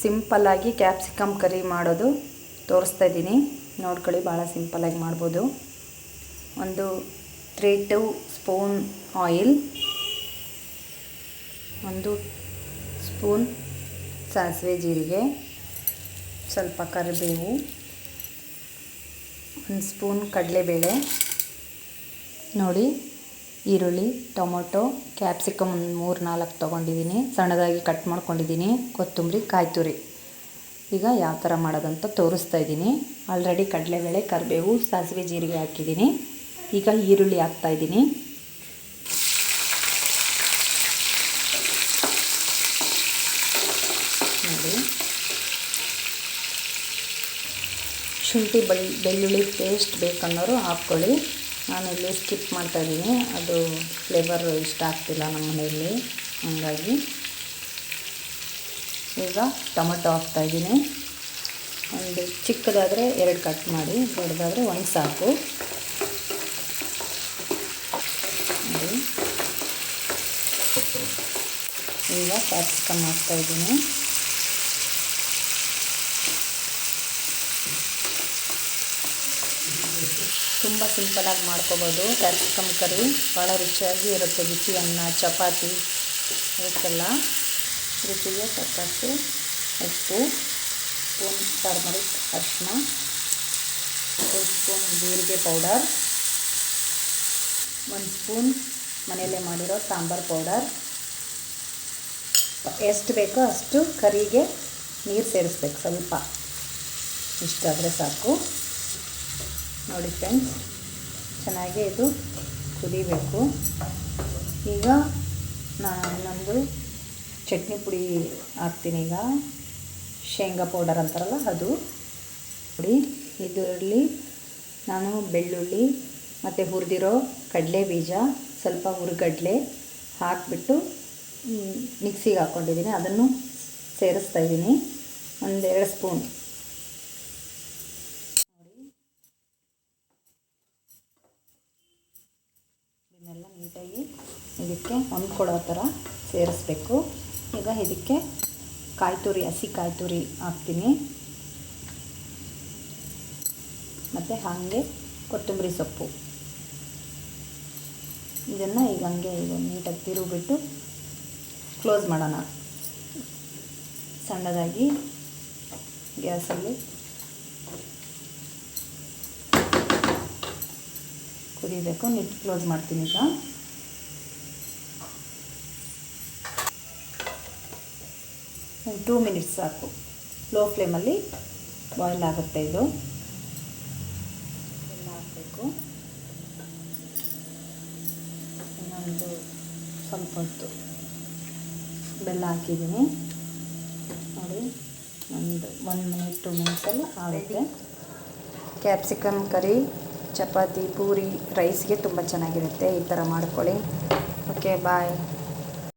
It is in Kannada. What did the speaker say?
ಸಿಂಪಲ್ಲಾಗಿ ಕ್ಯಾಪ್ಸಿಕಮ್ ಕರಿ ಮಾಡೋದು ತೋರಿಸ್ತಾ ಇದ್ದೀನಿ. ನೋಡ್ಕೊಳ್ಳಿ, ಭಾಳ ಸಿಂಪಲ್ಲಾಗಿ ಮಾಡ್ಬೋದು. ಒಂದು 3-2 ಸ್ಪೂನ್ ಆಯಿಲ್, 1 ಸ್ಪೂನ್ ಸಾಸಿವೆ ಜೀರಿಗೆ, ಸ್ವಲ್ಪ ಕರಿಬೇವು, 1 ಸ್ಪೂನ್ ಕಡಲೆಬೇಳೆ, ನೋಡಿ ಈರುಳ್ಳಿ, ಟೊಮೊಟೊ, ಕ್ಯಾಪ್ಸಿಕಮ್ 3-4 ತೊಗೊಂಡಿದ್ದೀನಿ, ಸಣ್ಣದಾಗಿ ಕಟ್ ಮಾಡ್ಕೊಂಡಿದ್ದೀನಿ, ಕೊತ್ತಂಬರಿ, ಕಾಯಿ ತುರಿ. ಈಗ ಯಾವ ಥರ ಮಾಡೋದಂತ ತೋರಿಸ್ತಾ ಇದ್ದೀನಿ. ಆಲ್ರೆಡಿ ಕಡಲೆಬೇಳೆ, ಕರಿಬೇವು, ಸಾಸಿವೆ ಜೀರಿಗೆ ಹಾಕಿದ್ದೀನಿ. ಈಗ ಈರುಳ್ಳಿ ಹಾಕ್ತಾಯಿದ್ದೀನಿ. ನೋಡಿ, ಶುಂಠಿ ಬೆಳ್ಳುಳ್ಳಿ ಪೇಸ್ಟ್ ಬೇಕನ್ನೋರು ಹಾಕ್ಕೊಳ್ಳಿ. ನಾನಿಲ್ಲಿ ಸ್ಕಿಪ್ ಮಾಡ್ತಾಯಿದ್ದೀನಿ, ಅದು ಫ್ಲೇವರ್ ಇಷ್ಟ ಆಗ್ತಿಲ್ಲ ನಮ್ಮ ಮನೆಯಲ್ಲಿ, ಹಾಗಾಗಿ. ಈಗ ಟೊಮೊಟೊ ಹಾಕ್ತಾಯಿದ್ದೀನಿ. ಒಂದು ಚಿಕ್ಕದಾದರೆ 2 ಕಟ್ ಮಾಡಿ, ದೊಡ್ಡದಾದರೆ 1 ಸಾಕು. ನೋಡಿ, ಈಗ ಕ್ಯಾಪ್ಸಿಕಮ್ ಹಾಕ್ತಾಯಿದ್ದೀನಿ. ತುಂಬ ಸಿಂಪಲಾಗಿ ಮಾಡ್ಕೋಬೋದು. ಕ್ಯಾಪ್ಸಿಕಮ್ ಕರಿ ಭಾಳ ರುಚಿಯಾಗಿ ಇರುತ್ತೆ. ಬಿಸಿ ಅನ್ನ, ಚಪಾತಿ ಅದಕ್ಕೆಲ್ಲ. ರುಚಿಗೆ ತಕ್ಕಷ್ಟು ಉಪ್ಪು, ಸ್ಪೂನ್ ಟರ್ಮರಿಕ್ ಅರಿಶಿನ, 2 ಸ್ಪೂನ್ ಜೀರಿಗೆ ಪೌಡರ್, 1 ಸ್ಪೂನ್ ಮನೆಯಲ್ಲೇ ಮಾಡಿರೋ ಸಾಂಬಾರು ಪೌಡರ್. ಎಷ್ಟು ಬೇಕೋ ಅಷ್ಟು ಕರಿಗೆ ನೀರು ಸೇರಿಸ್ಬೇಕು, ಸ್ವಲ್ಪ ಇಷ್ಟಾದರೆ ಸಾಕು. ನೋಡಿ ಫ್ರೆಂಡ್ಸ್, ಚೆನ್ನಾಗಿ ಇದು ಕುದಿಬೇಕು. ಈಗ ನಾನು ಇನ್ನೊಂದು ಚಟ್ನಿ ಪುಡಿ ಹಾಕ್ತೀನಿ. ಈಗ ಶೇಂಗಾ ಪೌಡರ್ ಅಂತಾರಲ್ಲ ಅದು ನೋಡಿ. ಇದರಲ್ಲಿ ನಾನು ಬೆಳ್ಳುಳ್ಳಿ ಮತ್ತು ಹುರಿದಿರೋ ಕಡಲೆ ಬೀಜ, ಸ್ವಲ್ಪ ಹುರಿಗಡಲೆ ಹಾಕಿಬಿಟ್ಟು ಮಿಕ್ಸಿಗೆ ಹಾಕ್ಕೊಂಡಿದ್ದೀನಿ. ಅದನ್ನು ಸೇರಿಸ್ತಾಯಿದ್ದೀನಿ, 1-2 ಸ್ಪೂನ್. ಇದನ್ನೆಲ್ಲ ನೀಟಾಗಿ ಇದಕ್ಕೆ ಹೊಂದ್ಕೊಳ್ಳೋ ಥರ ಸೇರಿಸ್ಬೇಕು. ಈಗ ಇದಕ್ಕೆ ಕಾಯಿ ತುರಿ, ಹಸಿ ಕಾಯಿ ತುರಿ ಹಾಕ್ತೀನಿ, ಮತ್ತು ಹಾಗೆ ಕೊತ್ತಂಬರಿ ಸೊಪ್ಪು. ಇದನ್ನು ಈಗ ಹಂಗೆ ಇದು ನೀಟಾಗಿ ತಿರುಗಿಬಿಟ್ಟು ಕ್ಲೋಸ್ ಮಾಡೋಣ. ಸಣ್ಣದಾಗಿ ಗ್ಯಾಸಲ್ಲಿ ಕುದಿಬೇಕು. ನೀಟ್ ಕ್ಲೋಸ್ ಮಾಡ್ತೀನಿ. ಈಗ 2 ಮಿನಿಟ್ಸ್ ಸಾಕು. ಲೋ ಫ್ಲೇಮಲ್ಲಿ ಬಾಯ್ಲ್ ಆಗುತ್ತೆ. ಇದು ಬೆಲ್ಲ ಹಾಕಬೇಕು. ಇನ್ನೊಂದು ಸ್ವಲ್ಪ ಹೊತ್ತು ಬೆಲ್ಲ ಹಾಕಿದ್ದೀನಿ. ನೋಡಿ, ಒಂದು 1 ಮಿನಿಟ್ 2 ಮಿನಿಟ್ಸಲ್ಲಿ ಆಗುತ್ತೆ. ಕ್ಯಾಪ್ಸಿಕಮ್ ಕರಿ ಚಪಾತಿ, ಪೂರಿ, ರೈಸ್ಗೆ ತುಂಬ ಚೆನ್ನಾಗಿರುತ್ತೆ. ಈ ಥರ ಮಾಡ್ಕೊಳ್ಳಿ. ಓಕೆ, ಬಾಯ್.